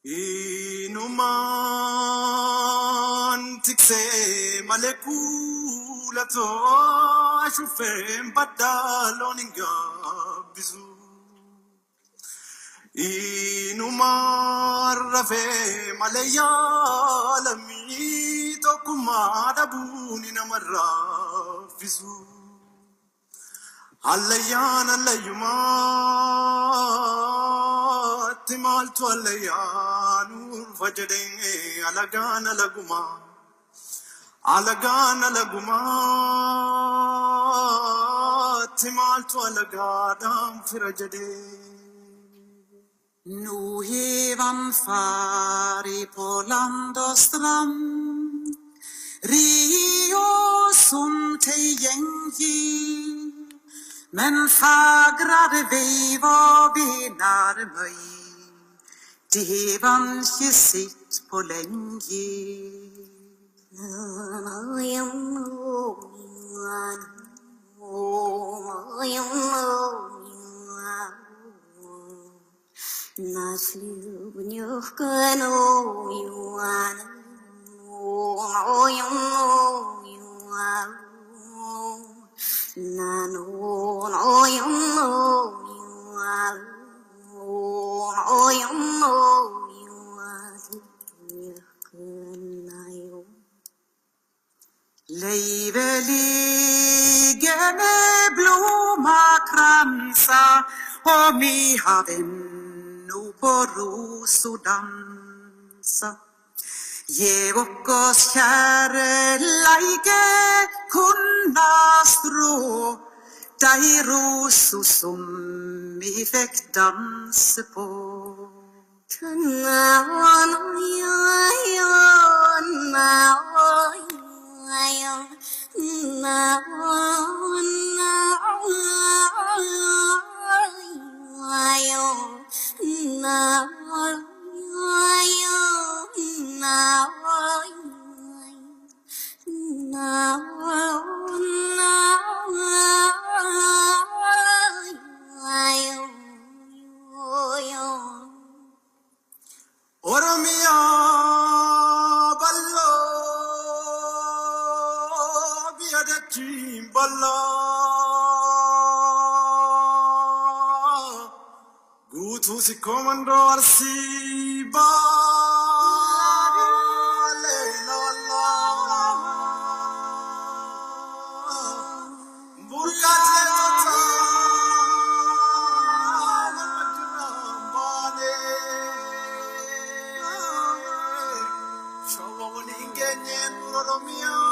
Inuman tikse malekula to ashufem badaloninga bizu. Inumar rafe malayalami to kumada buni namarra bizu. Alayan alayuma timal to alayan urfajade alagan alaguma timal to alagadam firajade. Nu hevan fari på land och strand, Rio som till gängi, men fagrade vi var vi närmöj, det var inte sitt på länge. Нашлю нюхкану юану, Leiveliga med blommakransar och mi hade ännu på rosodansa. Ge oss kärleke kunna strå dig rosor som vi fick dansa på. Oromia ballo biadati balla gutu si komando arsiba le la burkate Oromia